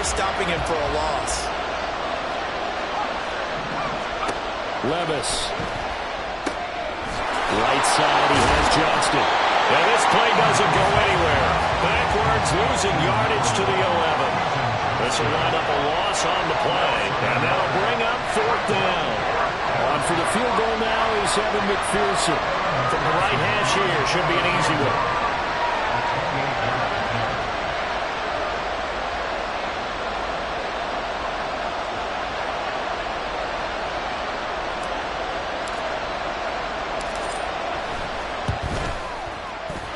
there stopping him for a loss. Levis. Right side, he has Johnston. And this play doesn't go anywhere. Backwards, losing yardage to the 11. This will wind up a loss on the play. And that'll bring up 4th down. On for the field goal now is Evan McPherson. From the right hash here, should be an easy one.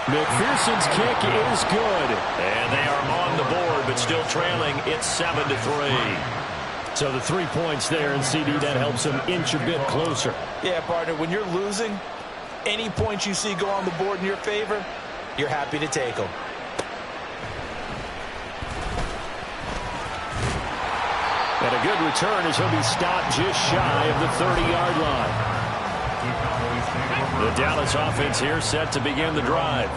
McPherson's kick is good. And they are on the board, but still trailing. It's 7-3. So the 3 points there, and CD, that helps them inch a bit closer. Yeah, partner, when you're losing, any points you see go on the board in your favor, you're happy to take them. And a good return as he'll be stopped just shy of the 30-yard line. The Dallas offense here set to begin the drive.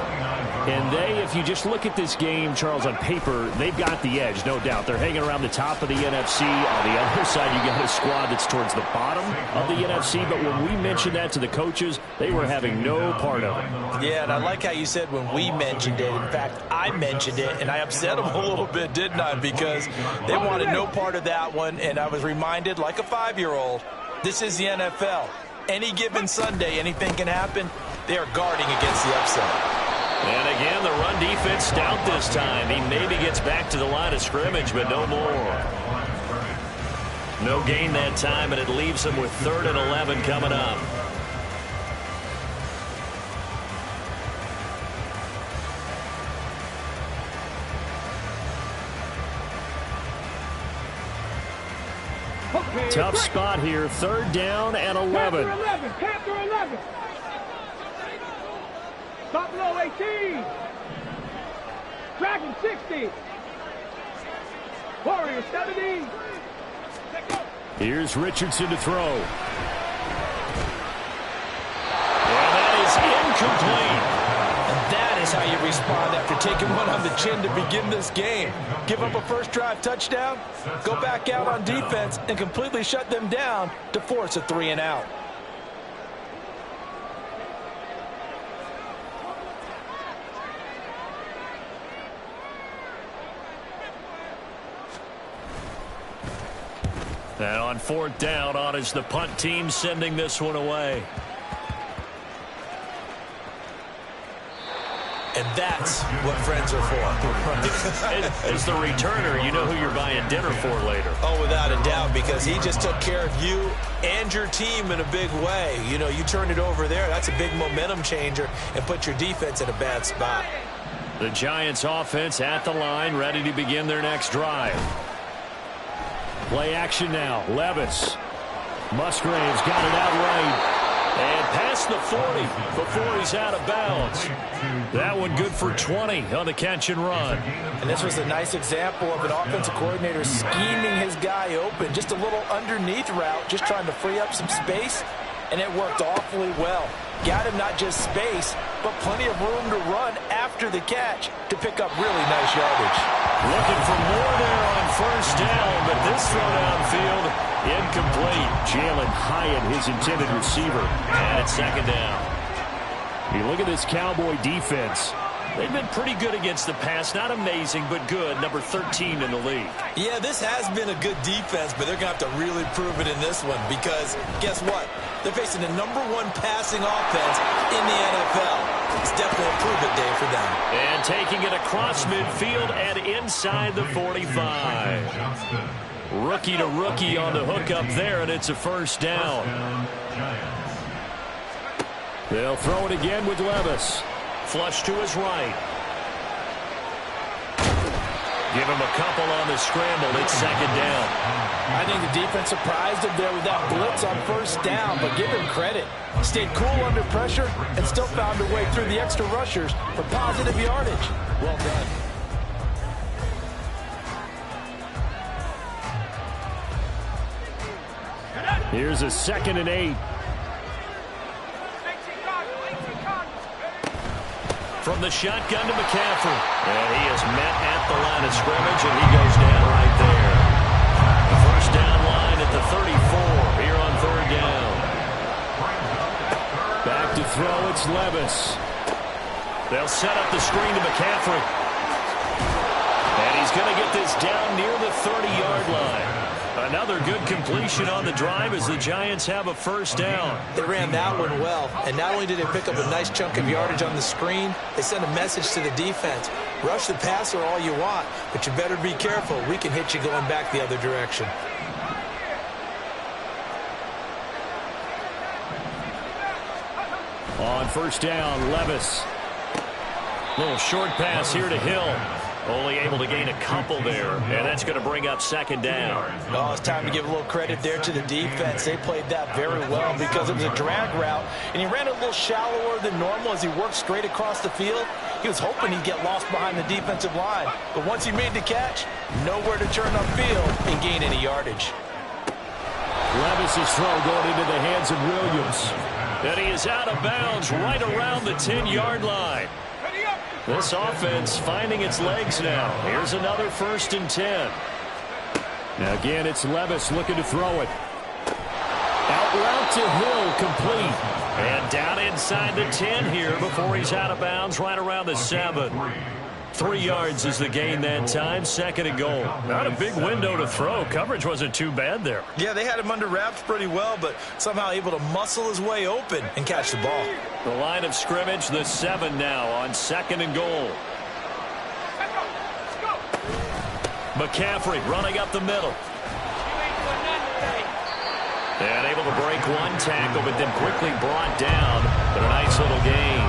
And if you just look at this game, Charles, on paper, they've got the edge, no doubt. They're hanging around the top of the NFC. On the other side, you got a squad that's towards the bottom of the NFC. But when we mentioned that to the coaches, they were having no part of it. Yeah, and I like how you said when we mentioned it. In fact, I mentioned it, and I upset them a little bit, didn't I? Because they wanted no part of that one, and I was reminded, like a 5-year-old, this is the NFL. Any given Sunday, anything can happen. They are guarding against the upset. And again, the run defense stout this time. He maybe gets back to the line of scrimmage, but no more. No gain that time, and it leaves him with 3rd and 11 coming up. Tough spot here. 3rd down and 11. Panther 11. Top low 18. Dragon 60. Warrior 70. Here's Richardson to throw. And that is incomplete. And that is how you respond after taking one on the chin to begin this game. Give up a first drive touchdown, go back out on defense, and completely shut them down to force a 3 and out. And on 4th down, on is the punt team sending this one away. And that's what friends are for. As the returner, you know who you're buying dinner for later. Oh, without a doubt, because he just took care of you and your team in a big way. You know, you turn it over there, that's a big momentum changer, and put your defense in a bad spot. The Giants offense at the line, ready to begin their next drive. Play action now. Levis. Musgrave's got it out right. And past the 40 before he's out of bounds. That one good for 20 on the catch and run. And this was a nice example of an offensive coordinator scheming his guy open. Just a little underneath route, just trying to free up some space. And it worked awfully well. Got him not just space, but plenty of room to run after the catch to pick up really nice yardage. Looking for more there on 1st down, but this throw downfield, incomplete. Jalen Hyatt, his intended receiver, and it's 2nd down. You look at this Cowboy defense. They've been pretty good against the pass. Not amazing, but good. Number 13 in the league. Yeah, this has been a good defense, but they're going to have to really prove it in this one because guess what? They're facing the #1 passing offense in the NFL. It's definitely a prove-it day for them. And taking it across midfield and inside the 45. Rookie to rookie on the hook up there, and it's a 1st down. They'll throw it again with Levis. Flush to his right. Give him a couple on the scramble. It's 2nd down. I think the defense surprised him there with that blitz on 1st down, but give him credit. Stayed cool under pressure and still found a way through the extra rushers for positive yardage. Well done. Here's a 2nd and 8. From the shotgun to McCaffrey. And he is met at the line of scrimmage, and he goes down right there. first down line at the 34 here on third down. Back to throw, it's Levis. They'll set up the screen to McCaffrey. And he's going to get this down near the 30-yard line. Another good completion on the drive as the Giants have a first down. They ran that one well, and not only did they pick up a nice chunk of yardage on the screen, they sent a message to the defense. Rush the passer all you want, but you better be careful. We can hit you going back the other direction. On first down, Levis. Little short pass here to Hill. Only able to gain a couple there, and that's going to bring up second down. Oh, it's time to give a little credit there to the defense. They played that very well because it was a drag route, and he ran a little shallower than normal as he worked straight across the field. He was hoping he'd get lost behind the defensive line, but once he made the catch, nowhere to turn upfield and gain any yardage. Levis's throw going into the hands of Williams. And he is out of bounds right around the 10-yard line. This offense finding its legs now. Here's another 1st and 10. Now again, it's Levis looking to throw it. Out route to Hill, complete. And down inside the 10 here before he's out of bounds right around the 7. 3 yards is the gain that time. 2nd and goal. Not a big window to throw. Coverage wasn't too bad there. Yeah, they had him under wraps pretty well, but somehow able to muscle his way open and catch the ball. The line of scrimmage, the 7 now on 2nd and goal. McCaffrey running up the middle. And able to break one tackle, but then quickly brought down. But a nice little gain.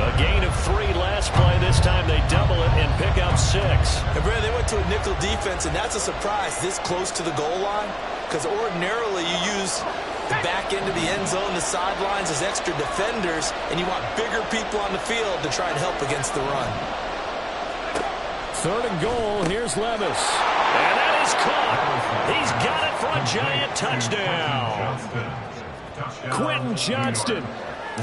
A gain of 3 last play. This time they double it and pick up 6. And Brad, they went to a nickel defense, and that's a surprise this close to the goal line, because ordinarily you use the back end of the end zone, the sidelines as extra defenders, and you want bigger people on the field to try and help against the run. 3rd and goal. Here's Levis. And that is caught. He's got it for a Giant touchdown. Quentin Johnston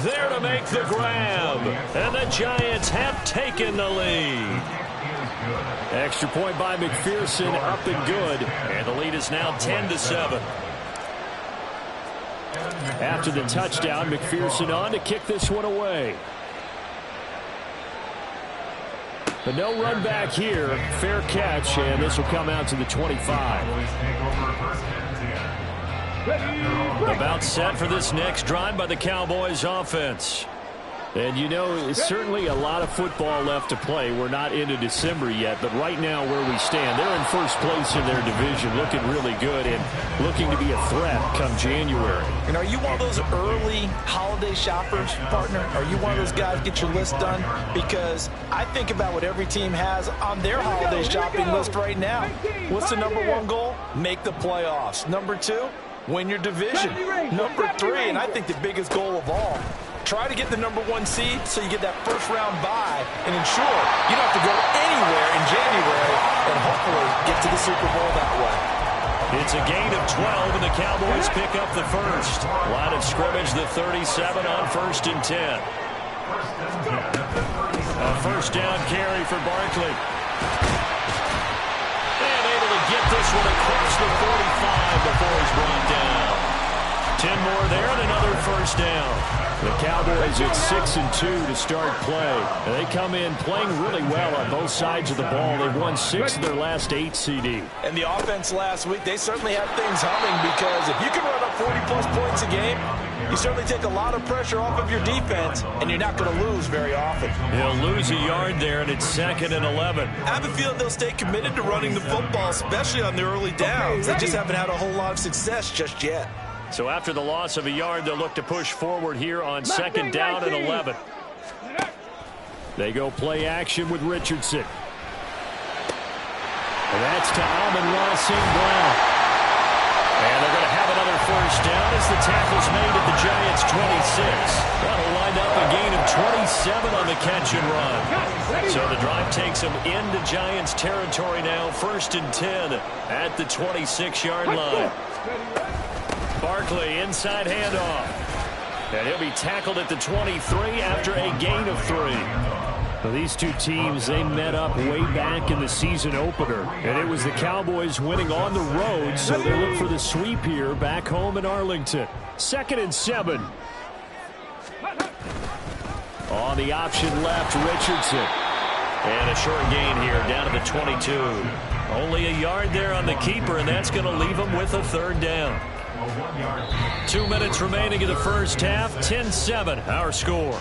there to make the grab. And the Giants have taken the lead. Extra point by McPherson, up and good. And the lead is now 10-7. After the touchdown, McPherson on to kick this one away. But no run back here. Fair catch, and this will come out to the 25. About set for this next drive by the Cowboys offense. And you know, it's certainly a lot of football left to play. We're not into December yet, but right now where we stand, they're in first place in their division, looking really good and looking to be a threat come January. And are you one of those early holiday shoppers, partner? Are you one of those guys get your list done? Because I think about what every team has on their holiday shopping list right now. What's the number 1 goal? Make the playoffs. Number 2, win your division. Number 3, and I think the biggest goal of all, try to get the number 1 seed so you get that first-round bye and ensure you don't have to go anywhere in January and hopefully get to the Super Bowl that way. It's a gain of 12, and the Cowboys pick up the first. Line of scrimmage, the 37 on 1st and 10. A first down carry for Barkley. And able to get this one across the 45 before he's brought down. 10 more there and another first down. The Cowboys at 6-2 to start play. And they come in playing really well on both sides of the ball. They've won 6 of their last 8 CD. And the offense last week, they certainly have things humming, because if you can run up 40-plus points a game, you certainly take a lot of pressure off of your defense, and you're not going to lose very often. He'll lose a yard there, and it's 2nd and 11. I have a feeling they'll stay committed to running the football, especially on the early downs. They just haven't had a whole lot of success just yet. So after the loss of a yard, they'll look to push forward here on 2nd down and 11. They go play action with Richardson. And that's to Amon-Ra St. Brown. And they're going to have another first down as the tackle's made at the Giants' 26. That'll wind up a gain of 27 on the catch and run. So the drive takes them into Giants territory now. 1st and 10 at the 26-yard line. Barkley, inside handoff. And he'll be tackled at the 23 after a gain of 3. Well, these two teams, they met up way back in the season opener, and it was the Cowboys winning on the road, so they look for the sweep here back home in Arlington. 2nd and 7. On the option left, Richardson. And a short gain here down to the 22. Only a yard there on the keeper, and that's going to leave them with a 3rd down. 2 minutes remaining in the first half. 10-7 our score.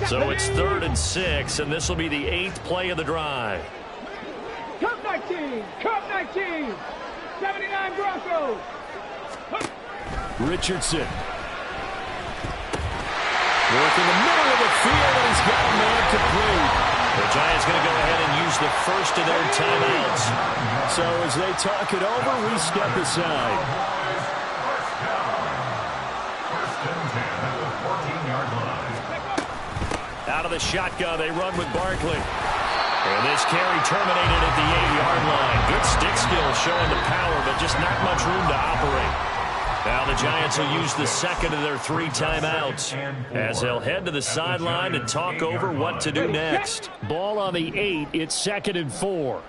So it's 3rd and 6, and this will be the 8th play of the drive. Cup 19, Cup 19, 79 Broncos. Richardson. Work in the middle of the field, and he's got a man complete. The Giants going to go ahead and use the first of their timeouts. So as they talk it over, we step aside. Out of the shotgun, they run with Barkley. And this carry terminated at the 8-yard line. Good stick skill showing the power, but just not much room to operate. Now the Giants will use the second of their 3 timeouts as they'll head to the sideline and talk over what to do next. Ball on the 8. It's 2nd and 4.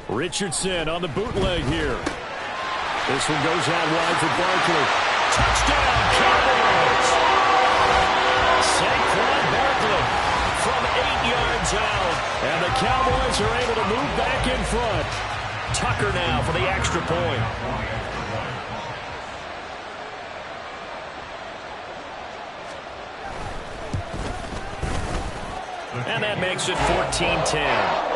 Richardson on the bootleg here. This one goes out wide for Barkley. Touchdown, Cowboys! Saquon Barkley from 8 yards out. And the Cowboys are able to move back in front. Tucker now for the extra point. And that makes it 14-10.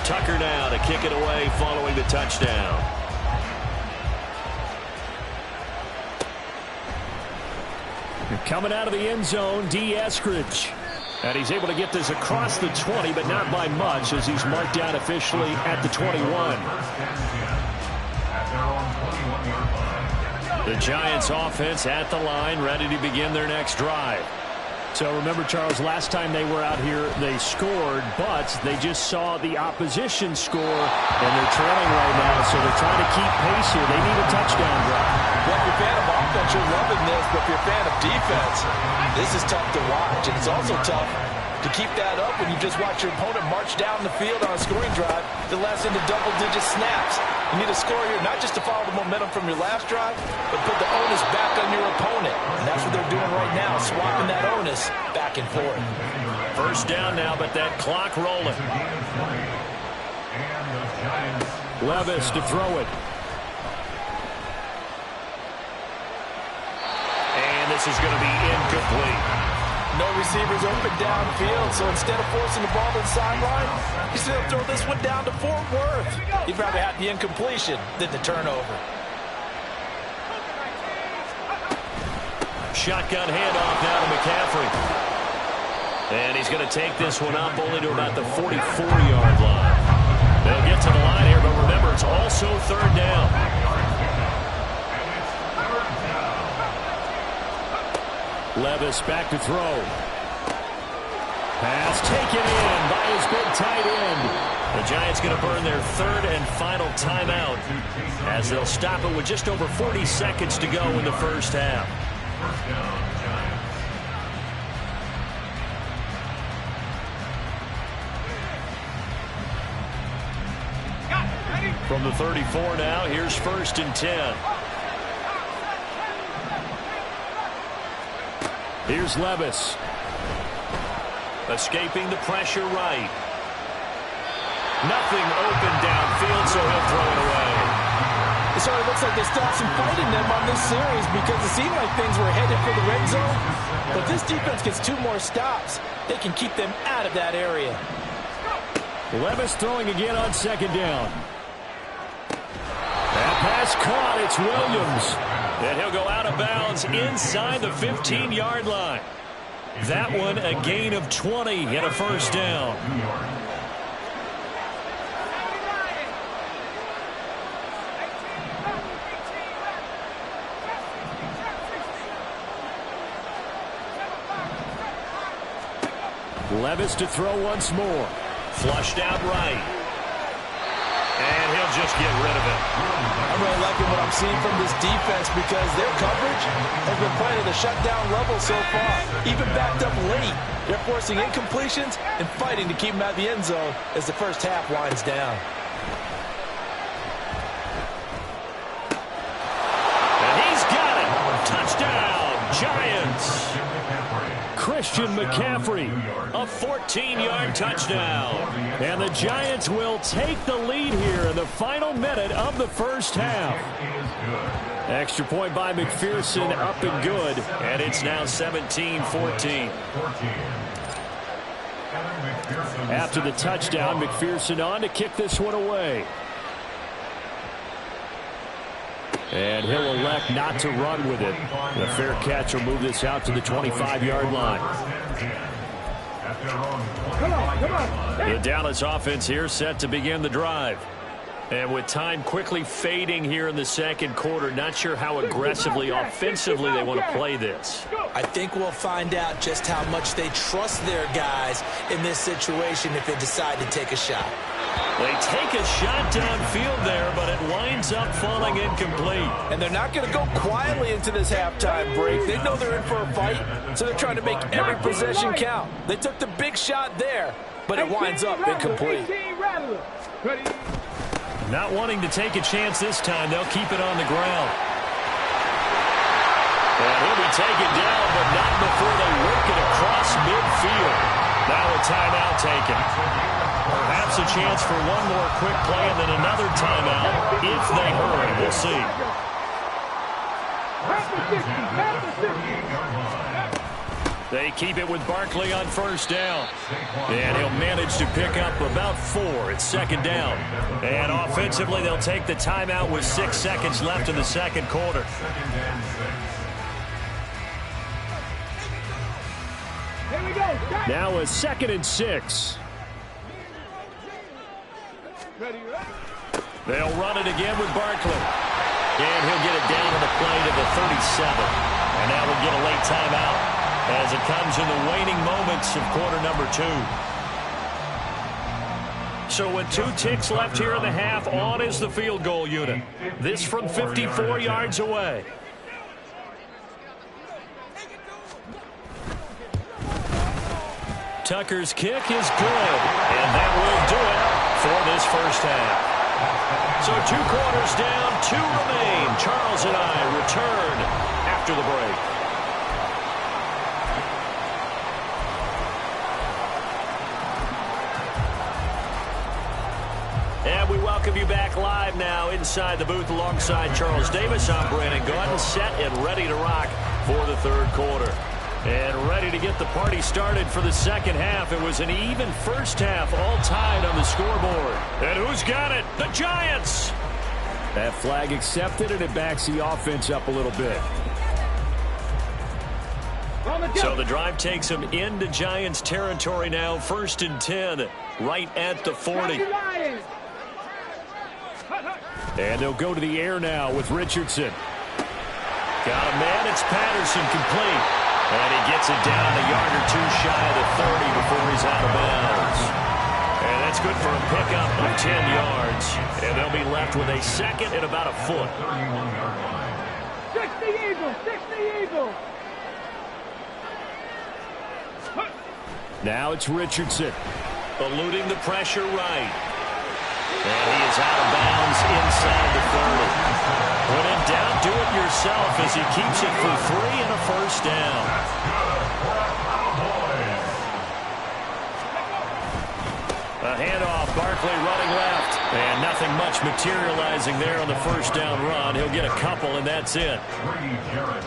Tucker now to kick it away following the touchdown. Coming out of the end zone, D. Eskridge. And he's able to get this across the 20, but not by much, as he's marked out officially at the 21. The Giants offense at the line, ready to begin their next drive. So remember, Charles, last time they were out here, they scored, but they just saw the opposition score, and they're trailing right now, so they're trying to keep pace here. They need a touchdown drive. Well, if you're a fan of offense, you're loving this, but if you're a fan of defense, this is tough to watch, and it's also tough to keep that up when you just watch your opponent march down the field on a scoring drive that lasts into double-digit snaps. You need a score here, not just to follow the momentum from your last drive, but put the onus back on your opponent. And that's what they're doing right now, swapping that onus back and forth. First down now, but that clock rolling. Levis to throw it. And this is going to be incomplete. No receivers open downfield, so instead of forcing the ball to the sideline, he's going to throw this one down to Fort Worth. He'd rather have the incompletion than the turnover. Shotgun handoff now to McCaffrey. And he's going to take this one up only to about the 44-yard line. They'll get to the line here, but remember, it's also 3rd down. Levis back to throw. Pass taken in by his big tight end. The Giants going to burn their 3rd and final timeout as they'll stop it with just over 40 seconds to go in the first half. From the 34 now, here's 1st and 10. Here's Levis. Escaping the pressure right. Nothing open downfield, so he'll throw it away. It sort of looks like they still have some fight in them on this series because it seemed like things were headed for the red zone. But this defense gets 2 more stops. They can keep them out of that area. Levis throwing again on 2nd down. That pass caught. It's Williams. And he'll go out of bounds inside the 15-yard line. That one a gain of 20 and a first down. Levis to throw once more. Flushed out right. And he'll just get rid of it. I'm really liking what I'm seeing from this defense because their coverage has been playing at a shutdown level so far. Even backed up late, they're forcing incompletions and fighting to keep them out of the end zone as the first half winds down. And he's got it. Touchdown, Giants. Christian McCaffrey. A 14-yard touchdown. And the Giants will take the lead here in the final minute of the first half. Extra point by McPherson, up and good. And it's now 17-14. After the touchdown, McPherson on to kick this one away. And he'll elect not to run with it. The fair catch will move this out to the 25-yard line. The Dallas offense here set to begin the drive. And with time quickly fading here in the second quarter, not sure how aggressively, offensively they want to play this. I think we'll find out just how much they trust their guys in this situation if they decide to take a shot. They take a shot downfield there, but it winds up falling incomplete. And they're not going to go quietly into this halftime break. They know they're in for a fight, so they're trying to make every possession count. They took the big shot there, but it winds up incomplete. Not wanting to take a chance this time, they'll keep it on the ground. And he'll be taken down, but not before they work it across midfield. Now a timeout taken. Perhaps a chance for one more quick play and then another timeout if they hurry. We'll see. They keep it with Barkley on first down. And he'll manage to pick up about 4. It's second down. And offensively, they'll take the timeout with 6 seconds left in the second quarter. Now a 2nd and 6. They'll run it again with Barkley. And he'll get it down to the play to the 37. And now we'll get a late timeout as it comes in the waning moments of quarter number 2. So with 2 ticks left here in the half, on is the field goal unit. This from 54 yards away. Tucker's kick is good, and that will do it for this first half. So 2 quarters down, 2 remain. Charles and I return after the break. And we welcome you back live now inside the booth alongside Charles Davis. I'm Brandon Gaudin, set and ready to rock for the third quarter. And ready to get the party started for the second half. It was an even first half, all tied on the scoreboard. And who's got it? The Giants! That flag accepted, and it backs the offense up a little bit. So the drive takes them into Giants territory now. 1st and 10, right at the 40. And they'll go to the air now with Richardson. Got a man, it's Patterson, complete. And he gets it down a yard or 2 shy of the 30 before he's out of bounds. And that's good for a pickup of 10 yards. And they'll be left with a 2nd and about a foot. 60 Eagles, 60 Eagles. Now it's Richardson. Eluding the pressure right. And he is out of bounds inside the 30. When in doubt, do it yourself as he keeps it for 3 and a first down. A handoff, Barkley running left. And nothing much materializing there on the first down run. He'll get a couple, and that's it.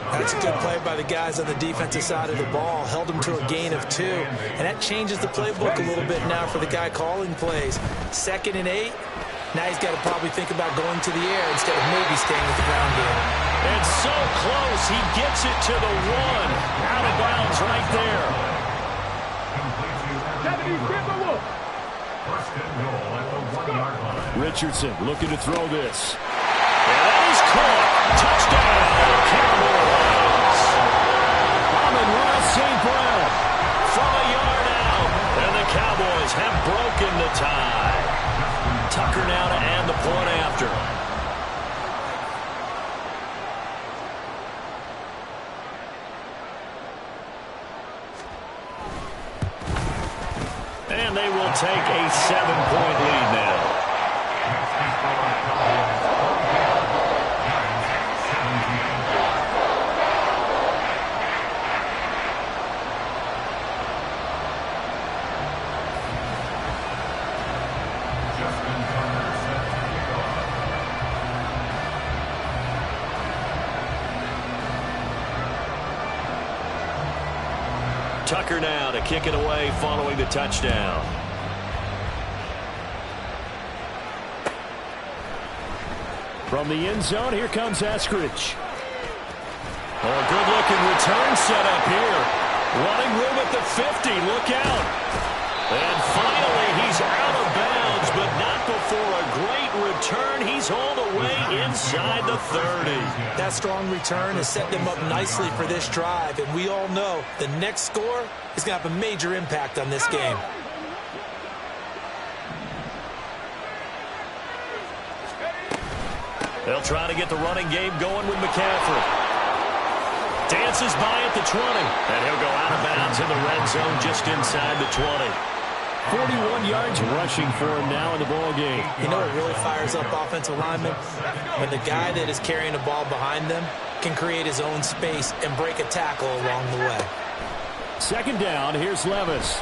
That's a good play by the guys on the defensive side of the ball. Held him to a gain of 2. And that changes the playbook a little bit now for the guy calling plays. 2nd and 8. Now he's got to probably think about going to the air instead of maybe staying with the ground game. And so close. He gets it to the 1. Out of bounds right there. Richardson looking to throw this. And that is caught. Touchdown, Cowboys. Amon-Ra St. Brown. From a yard out. Cowboys have broken the tie. Tucker now to add the point after. And they will take a 7-point lead now. Tucker now to kick it away following the touchdown. From the end zone, here comes Eskridge. Oh, a good-looking return set up here. Running room at the 50. Look out. And finally, he's out of bounds, but not before a great return. He's all the way inside the 30. That strong return has set them up nicely for this drive, and we all know the next score is going to have a major impact on this game. They'll try to get the running game going with McCaffrey. Dances by at the 20. And he'll go out of bounds in the red zone just inside the 20. 41 yards rushing for him now in the ball game. You know what really fires up offensive linemen? When the guy that is carrying the ball behind them can create his own space and break a tackle along the way. Second down, here's Levis.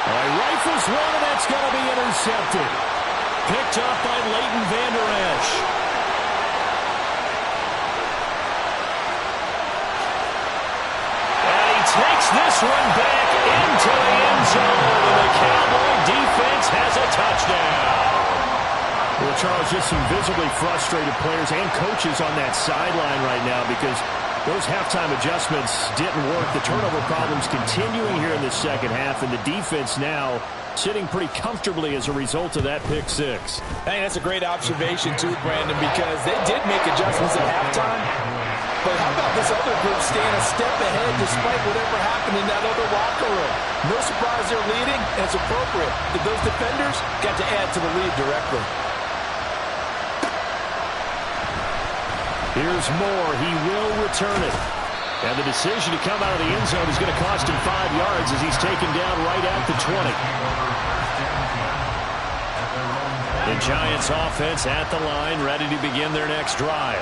Rifles one, and that's going to be intercepted. Picked up by Leighton Vander Esch. And he takes this one back into the end zone. And the Cowboy defense has a touchdown. Well, Charles, just some visibly frustrated players and coaches on that sideline right now because those halftime adjustments didn't work. The turnover problems continuing here in the second half, and the defense now sitting pretty comfortably as a result of that pick six. I think that's a great observation, too, Brandon, because they did make adjustments at halftime. But how about this other group staying a step ahead despite whatever happened in that other locker room? No surprise they're leading, and it's appropriate that those defenders got to add to the lead directly. Here's Moore. He will return it. And the decision to come out of the end zone is going to cost him 5 yards as he's taken down right at the 20. The Giants offense at the line, ready to begin their next drive.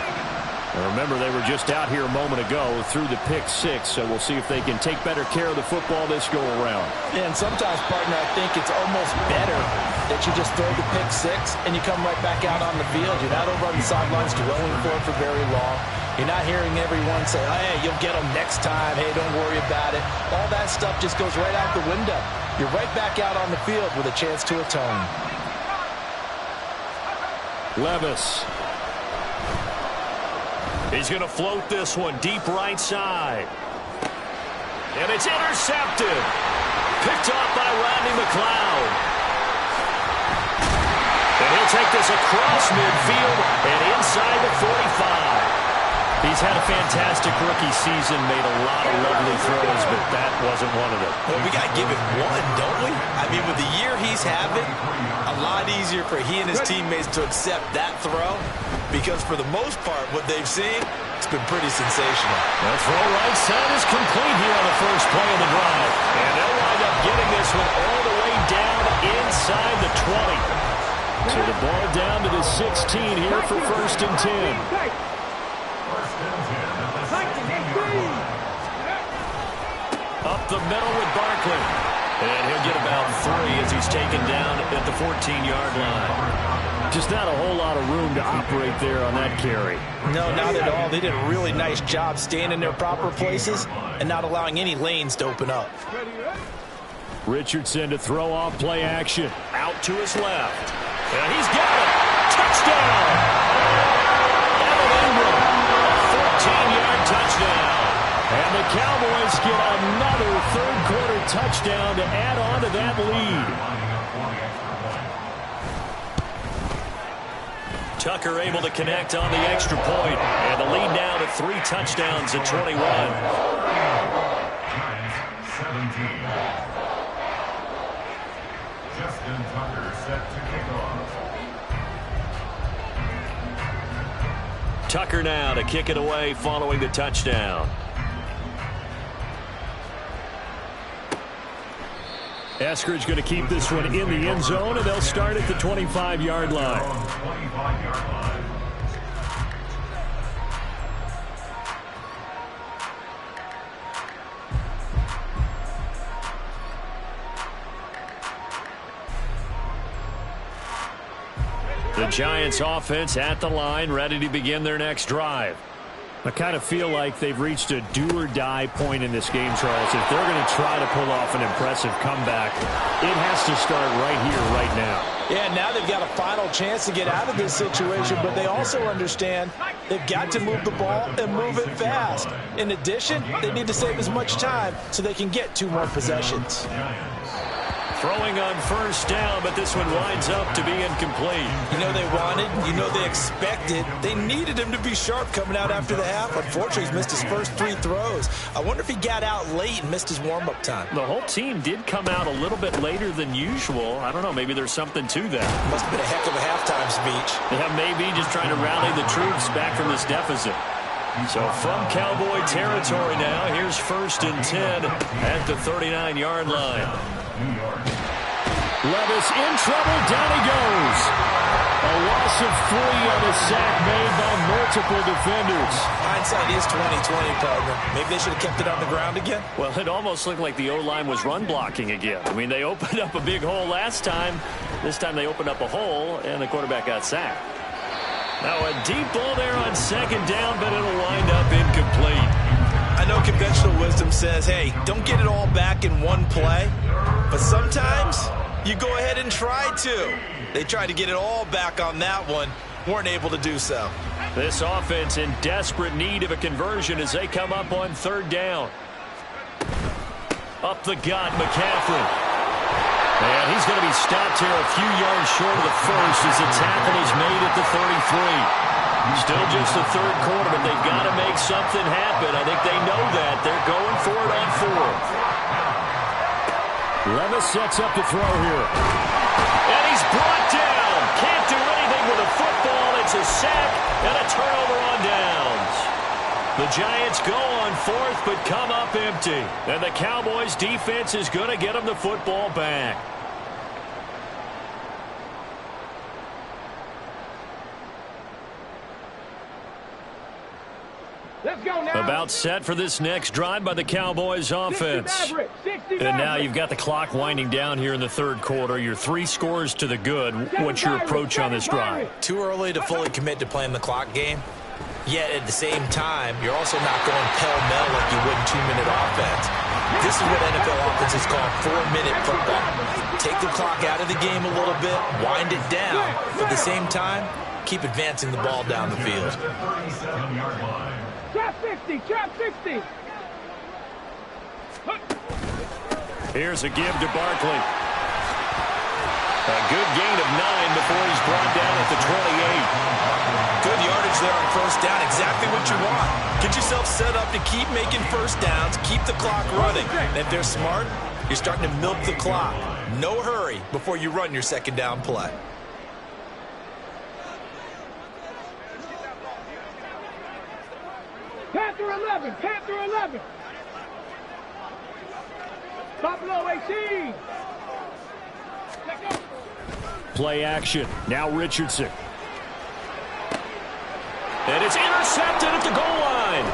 And remember, they were just out here a moment ago through the pick six, so we'll see if they can take better care of the football this go around. And sometimes, partner, I think it's almost better that you just throw the pick six and you come right back out on the field. You're not over on the sidelines dwelling for it for very long. You're not hearing everyone say, hey, you'll get them next time. Hey, don't worry about it. All that stuff just goes right out the window. You're right back out on the field with a chance to atone. Levis. He's going to float this one deep right side. And it's intercepted. Picked off by Rodney McLeod. And he'll take this across midfield and inside the 45. He's had a fantastic rookie season, made a lot of lovely throws, but that wasn't one of them. Well, we got to give it one, don't we? I mean, with the year he's having, a lot easier for he and his teammates to accept that throw because for the most part, what they've seen, it's been pretty sensational. The throw right side is complete here on the first play of the drive. And they'll wind up getting this one all the way down inside the 20. So the ball down to the 16 here for 1st and 10. Up the middle with Barkley. And he'll get about 3 as he's taken down at the 14-yard line. Just not a whole lot of room to operate there on that carry. No, not at all. They did a really nice job staying in their proper places and not allowing any lanes to open up. Richardson to throw off play action. Out to his left. And he's got it. Touchdown. Evan Ingram. 14-yard touchdown. And the Cowboys get another third-quarter touchdown to add on to that lead. Tucker able to connect on the extra point. And the lead now to 3 touchdowns at 21. Tucker now to kick it away following the touchdown. Eskridge going to keep this one in the end zone, and they'll start at the 25-yard line. The Giants offense at the line, ready to begin their next drive. I kind of feel like they've reached a do-or-die point in this game, Charles. If they're going to try to pull off an impressive comeback, it has to start right here, right now. Yeah, now they've got a final chance to get out of this situation, but they also understand they've got to move the ball and move it fast. In addition, they need to save as much time so they can get 2 more possessions. Throwing on first down, but this one winds up to be incomplete. You know they wanted, you know they expected. They needed him to be sharp coming out after the half. Unfortunately, he's missed his first 3 throws. I wonder if he got out late and missed his warm-up time. The whole team did come out a little bit later than usual. I don't know, maybe there's something to that. Must have been a heck of a halftime speech. Yeah, maybe just trying to rally the troops back from this deficit. So from Cowboy territory now, here's 1st and 10 at the 39-yard line. Levis in trouble, down he goes. A loss of 3 on a sack made by multiple defenders. Hindsight is 20/20, partner. Maybe they should have kept it on the ground again. Well, it almost looked like the O-line was run blocking again. I mean, they opened up a big hole last time. This time they opened up a hole, and the quarterback got sacked. Now a deep ball there on 2nd down, but it'll wind up incomplete. I know conventional wisdom says, hey, don't get it all back in one play. But sometimes you go ahead and try to. They tried to get it all back on that one. Weren't able to do so. This offense in desperate need of a conversion as they come up on 3rd down. Up the gut, McCaffrey. And he's going to be stopped here a few yards short of the first as the tackle is made at the 33. Still just the 3rd quarter, but they've got to make something happen. I think they know that. They're going for it on 4th. Levis sets up to throw here. And he's brought down. Can't do anything with a football. It's a sack and a turnover on downs. The Giants go on 4th, but come up empty. And the Cowboys' defense is going to get them the football back. Let's go now. About set for this next drive by the Cowboys offense. And now you've got the clock winding down here in the 3rd quarter. Your 3 scores to the good. What's your approach on this drive? Too early to fully commit to playing the clock game. Yet at the same time, you're also not going pell-mell like you would in 2-minute offense. This is what NFL offenses call 4-minute football. Take the clock out of the game a little bit, wind it down, but at the same time, keep advancing the ball down the field. Trap 50, trap 50. Here's a give to Barkley. A good gain of 9 before he's brought down at the 28. Good yardage there on 1st down, exactly what you want. Get yourself set up to keep making 1st downs, keep the clock running. And if they're smart, you're starting to milk the clock. No hurry before you run your 2nd down play. Panther 11, Panther 11. Buffalo 18. Let's go. Play action. Now Richardson. And it's intercepted at the goal line.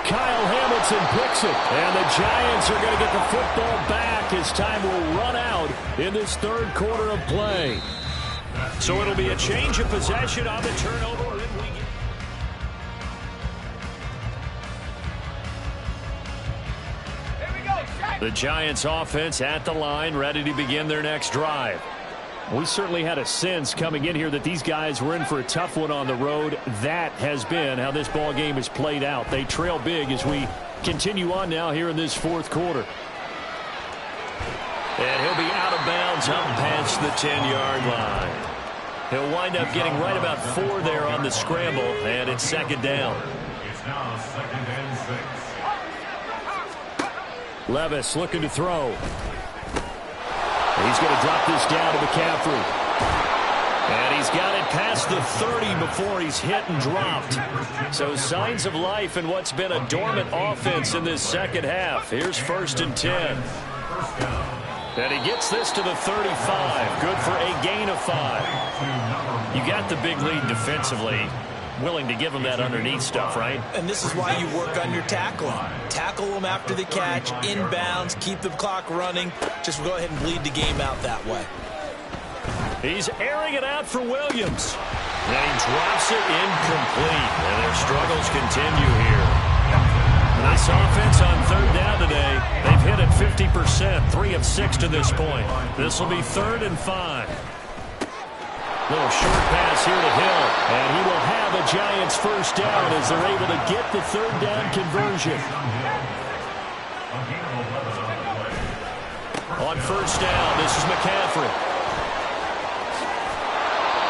Kyle Hamilton picks it. And the Giants are going to get the football back as time will run out in this 3rd quarter of play. So it'll be a change of possession on the turnover. The Giants offense at the line, ready to begin their next drive. We certainly had a sense coming in here that these guys were in for a tough one on the road. That has been how this ball game has played out. They trail big as we continue on now here in this 4th quarter. And he'll be out of bounds up past the 10-yard line. He'll wind up getting right about 4 there on the scramble, and it's 2nd down. It's now 2nd and 6. Levis looking to throw. He's going to drop this down to McCaffrey. And he's got it past the 30 before he's hit and dropped. So signs of life in what's been a dormant offense in this second half. Here's 1st and 10. And he gets this to the 35. Good for a gain of 5. You got the big lead defensively. Willing to give him that underneath stuff, right? And this is why you work on your tackling. Tackle them after the catch, inbounds, keep the clock running. Just go ahead and bleed the game out that way. He's airing it out for Williams. And he drops it incomplete. And their struggles continue here. Nice offense on 3rd down today. They've hit it 50%, 3 of 6 to this point. This will be 3rd and 5. Little short pass here to Hill. And he will have a Giants 1st down as they're able to get the 3rd down conversion. On 1st down, this is McCaffrey.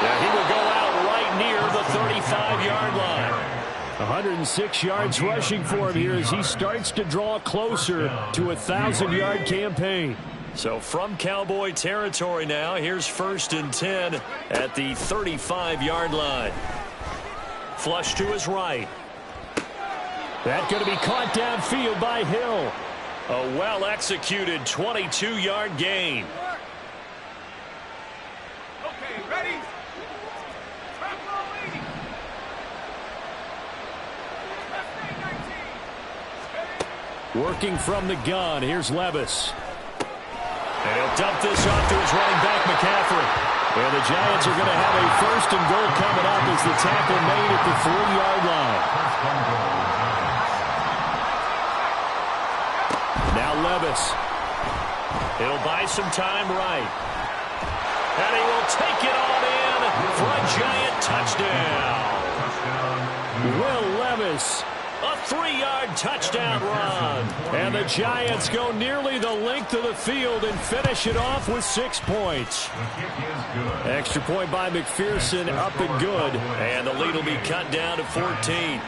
Yeah, he will go out right near the 35-yard line. 106 yards rushing for him here as he starts to draw closer to a 1,000-yard campaign. So from Cowboy territory now, here's 1st and 10 at the 35-yard line. Flush to his right. That's going to be caught downfield by Hill. A well-executed 22-yard gain. Okay, ready? Working from the gun, here's Levis. And he'll dump this off to his running back, McCaffrey. And the Giants are going to have a 1st and goal coming up as the tackle made at the 3-yard line. Now Levis. He'll buy some time right. And he will take it on in for a Giant touchdown. Will Levis. A 3-yard touchdown run. And the Giants go nearly the length of the field and finish it off with 6 points. Extra point by McPherson, up and good. And the lead will be cut down to 14.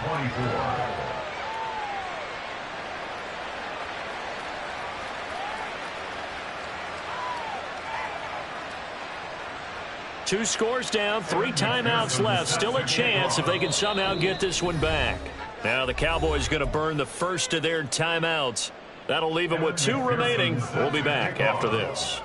Two scores down, 3 timeouts left. Still a chance if they can somehow get this one back. Now the Cowboys going to burn the first of their timeouts. That'll leave them with 2 remaining. We'll be back after this.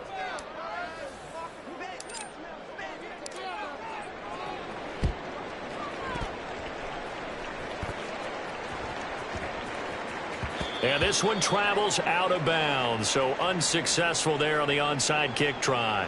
And this one travels out of bounds, so unsuccessful there on the onside kick try.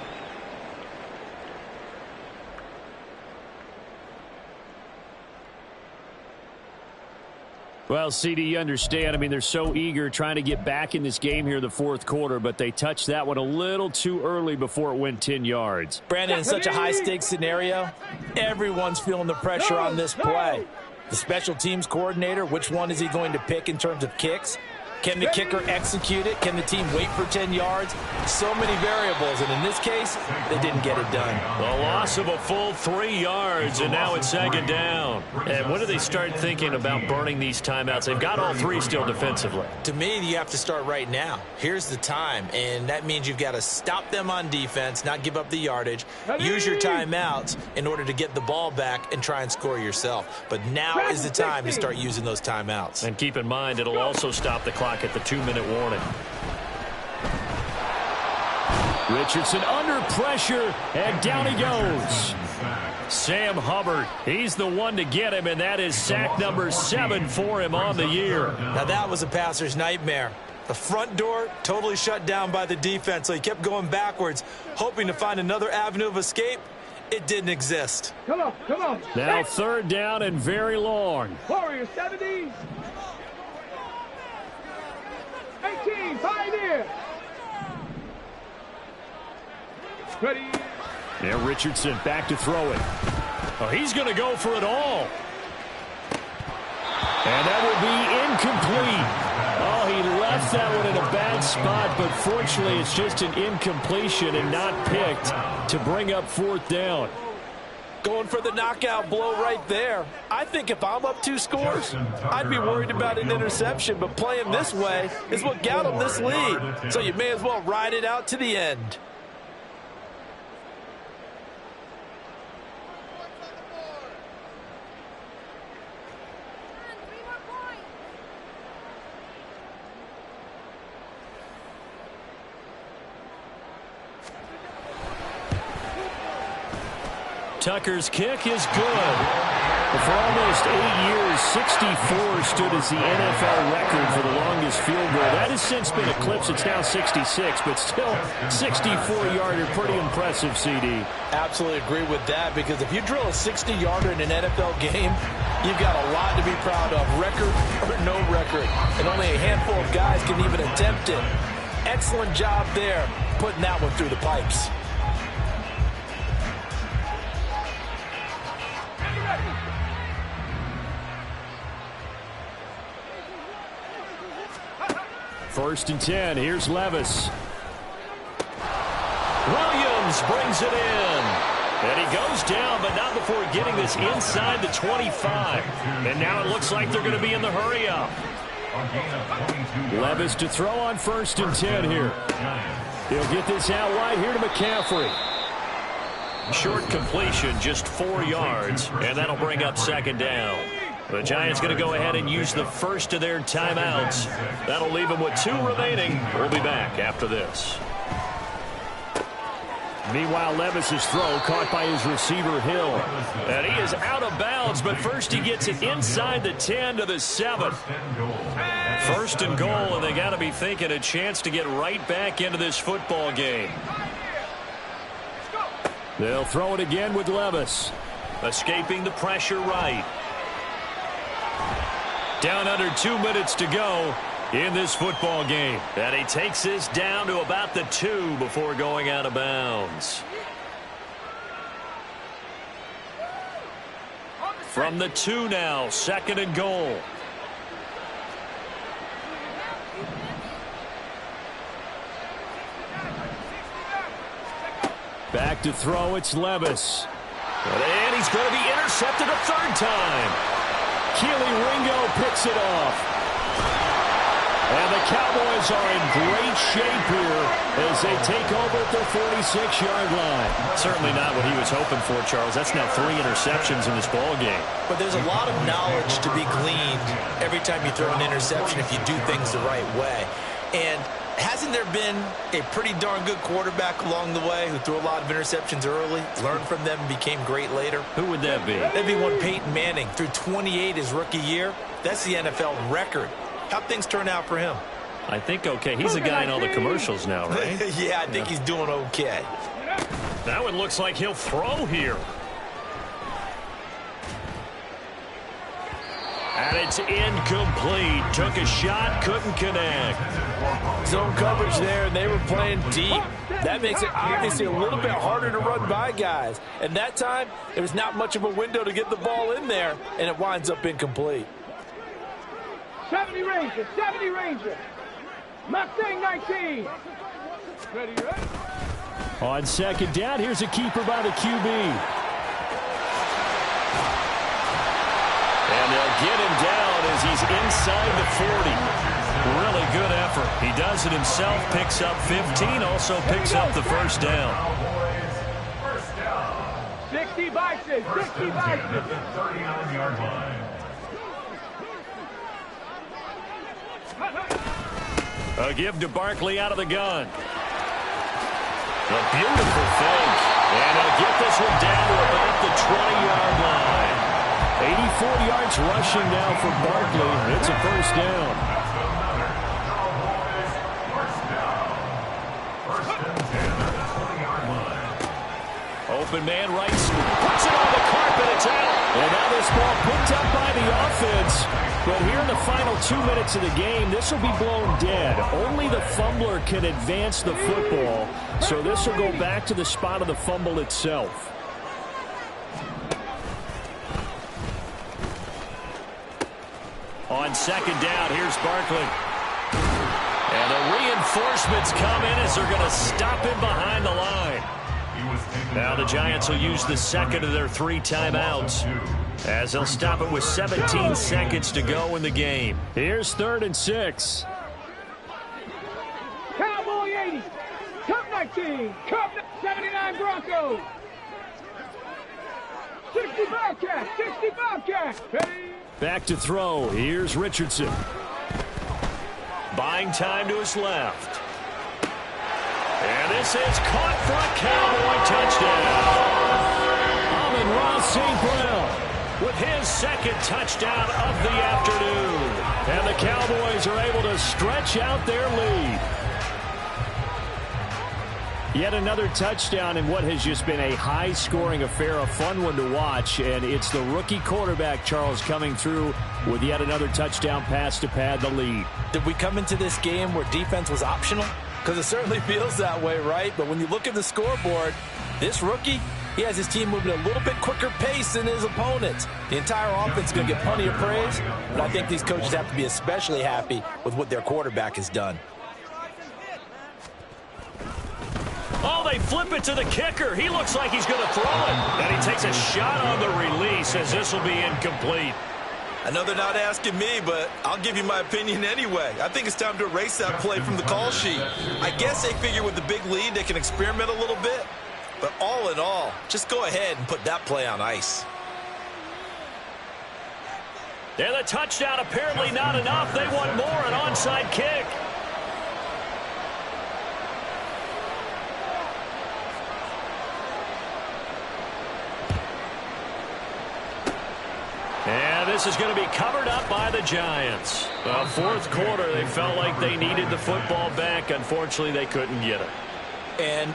Well, CD, you understand. I mean, they're so eager trying to get back in this game here in the 4th quarter, but they touched that one a little too early before it went 10 yards. Brandon, in such a high-stakes scenario, everyone's feeling the pressure on this play. The special teams coordinator, which one is he going to pick in terms of kicks? Can the kicker execute it? Can the team wait for 10 yards? So many variables, and in this case, they didn't get it done. The loss of a full 3 yards, and now it's 2nd down. And when do they start thinking about burning these timeouts? They've got all 3 still defensively. To me, you have to start right now. Here's the time, and that means you've got to stop them on defense, not give up the yardage, use your timeouts in order to get the ball back and try and score yourself. But now is the time to start using those timeouts. And keep in mind, it'll also stop the clock at the 2-minute warning. Richardson under pressure, and down he goes. Sam Hubbard, he's the one to get him, and that is sack number 7 for him on the year. Now that was a passer's nightmare. The front door totally shut down by the defense, so he kept going backwards, hoping to find another avenue of escape. It didn't exist. Come on, come on. Now 3rd down and very long. Warriors, 70s. 18, Pioneer. Ready. Yeah, Richardson back to throw it. Oh, he's going to go for it all. And that will be incomplete. Oh, he left that one in a bad spot, but fortunately it's just an incompletion and not picked to bring up 4th down. Going for the knockout blow right there. I think if I'm up 2 scores, I'd be worried about an interception, but playing this way is what got them this lead. So you may as well ride it out to the end. Tucker's kick is good. For almost 8 years, 64 stood as the NFL record for the longest field goal. That has since been eclipsed. It's now 66, but still 64-yarder. Pretty impressive, CD. Absolutely agree with that, because if you drill a 60-yarder in an NFL game, you've got a lot to be proud of, record or no record. And only a handful of guys can even attempt it. Excellent job there, putting that one through the pipes. First and 10. Here's Levis. Williams brings it in. And he goes down, but not before getting this inside the 25. And now it looks like they're going to be in the hurry-up. Levis to throw on first and 10 here. He'll get this out wide here to McCaffrey. Short completion, just 4 yards, and that'll bring up second down. The Giants going to go ahead and use the first of their timeouts. That'll leave them with 2 remaining. We'll be back after this. Meanwhile, Levis's throw caught by his receiver, Hill. And he is out of bounds, but first he gets it inside the 10 to the 7. First and goal, and they got to be thinking a chance to get right back into this football game. They'll throw it again with Levis. Escaping the pressure right. Down under 2 minutes to go in this football game. And he takes this down to about the 2 before going out of bounds. From the 2 now, second and goal. Back to throw, it's Levis. And he's going to be intercepted a third time. Keely Ringo picks it off. And the Cowboys are in great shape here as they take over at their 46-yard line. Certainly not what he was hoping for, Charles. That's now 3 interceptions in this ball game. But there's a lot of knowledge to be gleaned every time you throw an interception if you do things the right way. And hasn't there been a pretty darn good quarterback along the way who threw a lot of interceptions early, learned from them, and became great later? Who would that be? That'd be one Peyton Manning. Threw 28 his rookie year. That's the NFL record. How'd things turn out for him? I think okay. He's a guy in all the commercials now, right? Yeah, I think he's doing okay. That one looks like he'll throw here. And it's incomplete. Took a shot, couldn't connect. Zone coverage there, and they were playing deep. That makes it obviously a little bit harder to run by guys. And that time, there was not much of a window to get the ball in there, and it winds up incomplete. 70 Ranger, 70 Ranger. Mustang 19. Ready, ready? On second down, here's a keeper by the QB. And they'll get him down as he's inside the 40. Really good effort. He does it himself, picks up 15, also picks up the first down. 60 Bison, 60 Bison. 39-yard line. A give to Barkley out of the gun. A beautiful fake. And he'll get this one down to about the 20-yard line. 84 yards rushing now for Barkley. It's a first down. Open man right, puts it on the carpet, it's out. And now this ball picked up by the offense. But here in the final 2 minutes of the game, this will be blown dead. Only the fumbler can advance the football. So this will go back to the spot of the fumble itself. On second down, here's Barkley. And the reinforcements come in as they're going to stop him behind the line. Now the Giants will use the second of their 3 timeouts as they'll stop it with 17 seconds to go in the game. Here's 3rd and 6. Cowboy 80. Cup 19. Cup 79 Broncos. 60 Bobcats. 60 Bobcats. Ready? Back to throw. Here's Richardson. Buying time to his left. And this is caught for a Cowboy touchdown. Ross St. Brown with his second touchdown of the afternoon. And the Cowboys are able to stretch out their lead. Yet another touchdown in what has just been a high-scoring affair, a fun one to watch. And it's the rookie quarterback, Charles, coming through with yet another touchdown pass to pad the lead. Did we come into this game where defense was optional? Because it certainly feels that way, right? But when you look at the scoreboard, this rookie, he has his team moving at a little bit quicker pace than his opponents. The entire offense is going to get plenty of praise, but I think these coaches have to be especially happy with what their quarterback has done. Oh, they flip it to the kicker. He looks like he's going to throw it. And he takes a shot on the release as this will be incomplete. I know they're not asking me, but I'll give you my opinion anyway. I think it's time to erase that play from the call sheet. I guess they figure with the big lead they can experiment a little bit. But all in all, just go ahead and put that play on ice. And the touchdown apparently not enough. They want more, an onside kick. And this is going to be covered up by the Giants. Fourth quarter, they felt like they needed the football back. Unfortunately, they couldn't get it. And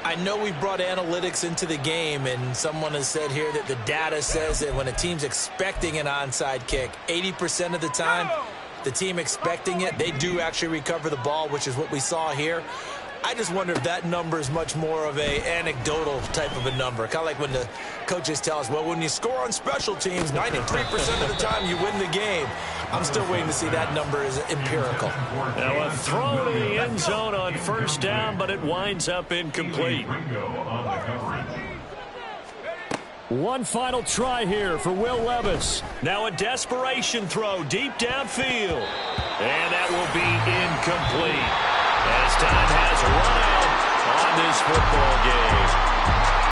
I know we brought analytics into the game, and someone has said here that the data says that when a team's expecting an onside kick, 80% of the time, the team expecting it, they do actually recover the ball, which is what we saw here. I just wonder if that number is much more of a anecdotal type of a number. Kind of like when the coaches tell us, well, when you score on special teams, 93% of the time you win the game. I'm still waiting to see that number is empirical. Now a throw to the end zone on first down, but it winds up incomplete. One final try here for Will Levis. Now a desperation throw deep downfield. And that will be incomplete. As time has run out on this football game.